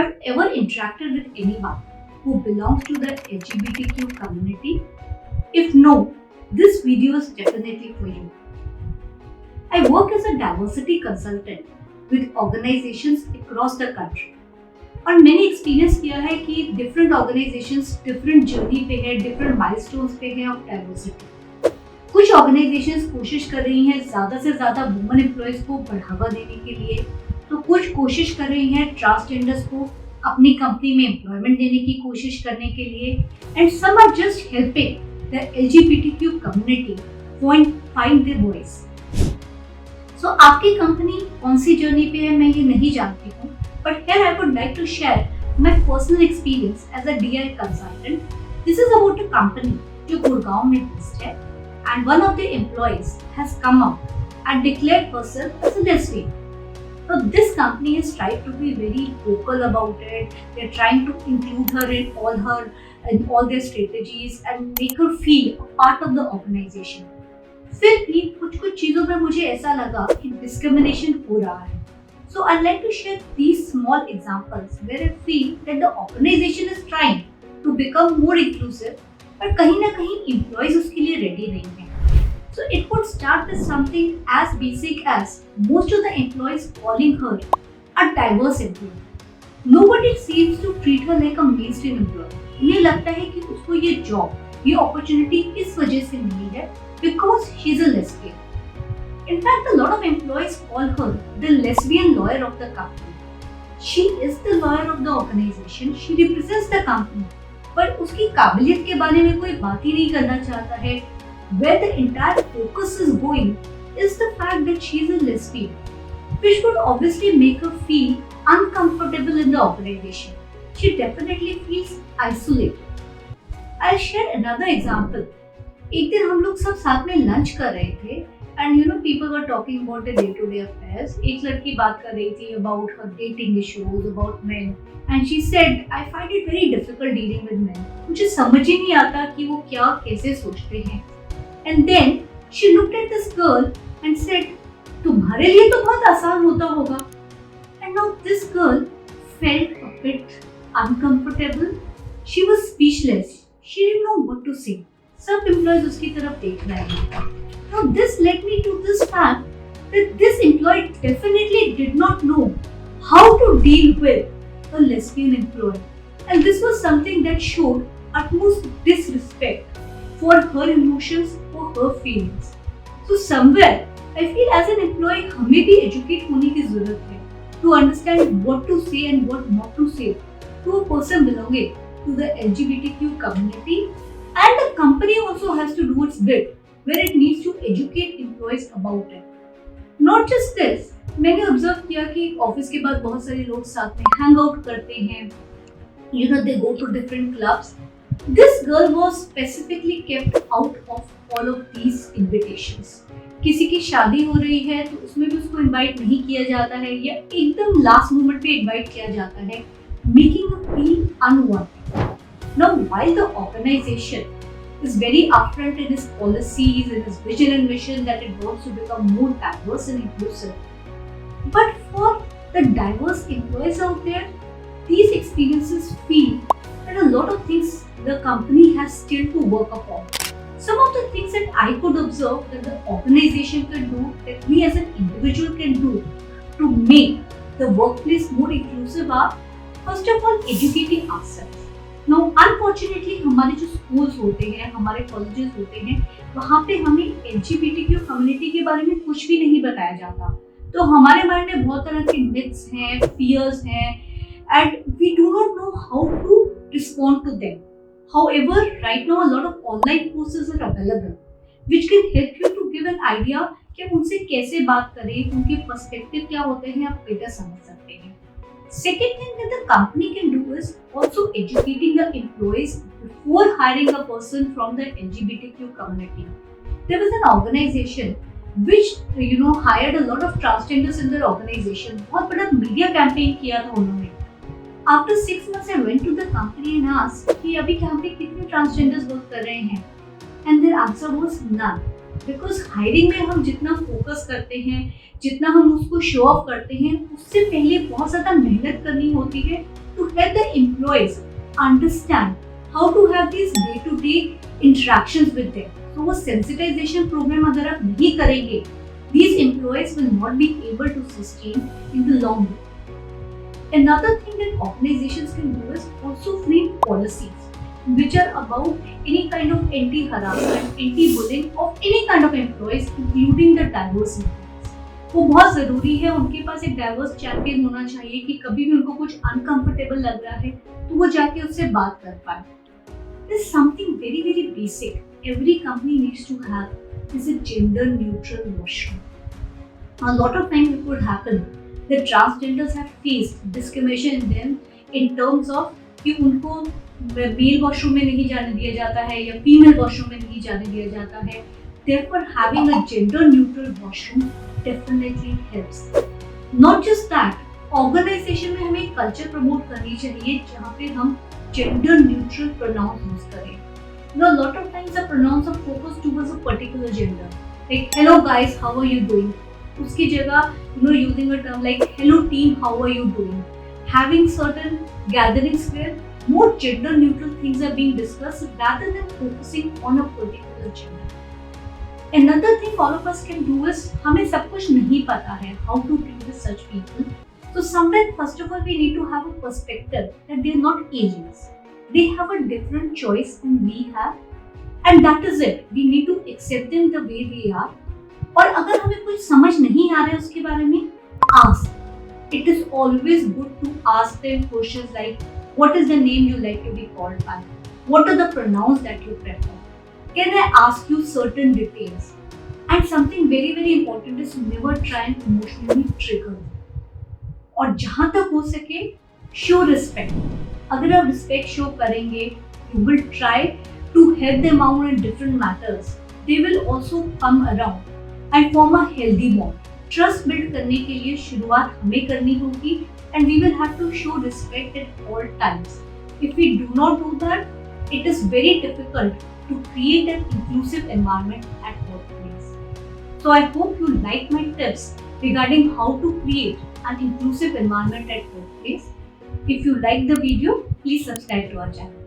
have ever interacted with anyone who belongs to the LGBTQ community? If no, this video is definitely for you. I work as a diversity consultant with organizations across the country. और मैंने experience किया है कि different organisations different journey पे है, different milestones पे है of diversity. कुछ ऑर्गेनाइजेशंस कोशिश कर रही हैं ज़्यादा से ज़्यादा वुमेन एम्प्लॉयज को बढ़ावा देने के लिए, तो कुछ कोशिश कर रही हैं ट्रांसजेंडर्स को अपनी कंपनी में एम्प्लॉयमेंट देने की कोशिश करने के लिए, and some are just helping the LGBTQ community find their voice. So आपकी कंपनी कौन सी जर्नी पे है मैं ये नहीं जानती हूँ, but here I would like to share my personal experience as a DI consultant. This is about a company जो गुड़गांव में based है, and one of the employees has come out and declared herself as a lesbian. So this company has tried to be very vocal about it. They are trying to include her in all their strategies and make her feel a part of the organization. फिर भी कुछ चीजों में मुझे ऐसा लगा कि discrimination हो रहा है. So I'd like to share these small examples where I feel that the organization is trying to become more inclusive, but कहीं ना कहीं employees उसके लिए ready नहीं हैं. So it could start with something as basic as most of the employees calling her a diverse employee. Nobody seems to treat her like a mainstream employee. उन्हें लगता है कि उसको ये job, ये opportunity इस वजह से मिली है because she's a lesbian. In fact, a lot of employees call her the lesbian lawyer of the company. She is the lawyer of the organization. She represents the company. पर उसकी काबिलियत के बारे में कोई बात ही नहीं करना चाहता है. Where the entire focus is going is the fact that she is a lesbian, which would obviously make her feel uncomfortable in the organization. She definitely feels isolated. I'll share another example. एक दिन हम लोग सब साथ में lunch कर रहे थे. And you know, people were talking about their day-to-day affairs. एक लड़की बात कर रही थी about her dating issues, about men, and she said, "I find it very difficult dealing with men. मुझे समझ ही नहीं आता कि वो क्या कैसे सोचते हैं." And then she looked at this girl and said, "तुम्हारे लिए तो बहुत आसान होता होगा." And now this girl felt a bit uncomfortable. She was speechless. She didn't know what to say. सब employees उसकी तरफ देख रहे हैं. Now this led me to this fact that this employee definitely did not know how to deal with a lesbian employee, and this was something that showed utmost disrespect for her emotions, for her feelings. So somewhere I feel as an employee हमें भी educate होने की जरूरत है to understand what to say and what not to say to a person belonging to the LGBTQ community, and the company also has to do its bit where it needs to educate employees about it. Not just this, मैंने observe किया कि office के बाद बहुत सारे लोग साथ में हैंग आउट करते हैं. You know, they go to different clubs. This girl was specifically kept out of all of these invitations. किसी की शादी हो रही है तो उसमें भी उसको इनवाइट नहीं किया जाता है या एकदम लास्ट मोमेंट पे इनवाइट किया जाता है, making her feel unwanted. Now, while the organization is very upfront in its policies and its vision and mission that it wants to become more diverse and inclusive, but for the diverse employees out there, these experiences feel that a lot of things the company has still to work upon. Some of the things that I could observe that the organization can do, that we as an individual can do to make the workplace more inclusive are, first of all, educating ourselves. Now, unfortunately, हमारे जो schools होते हैं, हमारे colleges होते हैं, वहाँ पे हमें LGBTQ कम्युनिटी के बारे में कुछ भी नहीं बताया जाता. तो हमारे माइंड में बहुत तरह के मिथ्स हैं, फियर्स हैं, and we do not know how to respond to them. However, right now a lot of online courses are available, which can help you to give an idea कि आप उनसे कैसे बात करें, उनके पर्सपेक्टिव क्या होते हैं, आप बेटर समझ सकते हैं. Second thing that the company can do is also educating the employees before hiring a person from the LGBTQ community. There was an organization which hired a lot of transgenders in their organization. बहुत बड़ा media campaign किया था उन्होंने. After 6 months I went to the company and asked कि अभी यहाँ पे कितने transgenders work कर रहे हैं, and their answer was none. Because hiring में हम जितना फोकस करते हैं, जितना हम उसको शो ऑफ करते हैं, उससे पहले बहुत ज़्यादा मेहनत करनी होती है to help the employees understand how to have these day-to-day interactions with them. So वो sensitization program अगर आप नहीं करेंगे, these employees will not be able to sustain in the long run. Another thing that organizations can do is also frame policies which are about any kind of anti-harassment, anti-bullying of any kind of employees, including the diverse employees. वो बहुत जरूरी है, उनके पास एक diverse champion होना चाहिए कि कभी भी उनको कुछ अनकंफर्टेबल लग रहा है तो वो जाके उससे बात कर पाए. There's something very very basic every company needs to have is a gender neutral washroom. A lot of times it would happen that transgenders have faced discrimination in them in terms of कि उनको mail washroom में नहीं जाने दिया जाता है या female washroom में नहीं जाने दिया जाता है. Therefore, having a gender neutral washroom definitely helps. Not just that, organization में हमें कल्चर प्रमोट करनी चाहिए जहाँ पे हम gender neutral pronouns use करें. You know, a lot of times the pronouns are focused towards a particular gender. Like, hello guys, how are you doing? उसकी जगह using a term like hello team, how are you doing? Having certain gatherings where more gender neutral things are being discussed rather than focusing on a particular gender. Another thing all of us can do is हमें सब कुछ नहीं पता है how to deal with such people. So somewhere first of all we need to have a perspective that they are not aliens. They have a different choice than we have, and that is it. We need to accept them the way they are. और अगर हमें कुछ समझ नहीं आ रहा है उसके बारे में, ask. It is always good to ask them questions like, what is the name you like to be called by? What are the pronouns that you prefer? Can I ask you certain details? And something very very important is never try and emotionally trigger them. और जहाँ तक हो सके show respect. अगर आप respect show करेंगे, you will try to help them out in different matters. They will also come around and form a healthy bond. Trust build करने के लिए शुरुआत हमें करनी होगी and we will have to show respect at all times. If we do not do that, it is very difficult to create an inclusive environment at workplace. So I hope you like my tips regarding how to create an inclusive environment at workplace. If you like the video, please subscribe to our channel.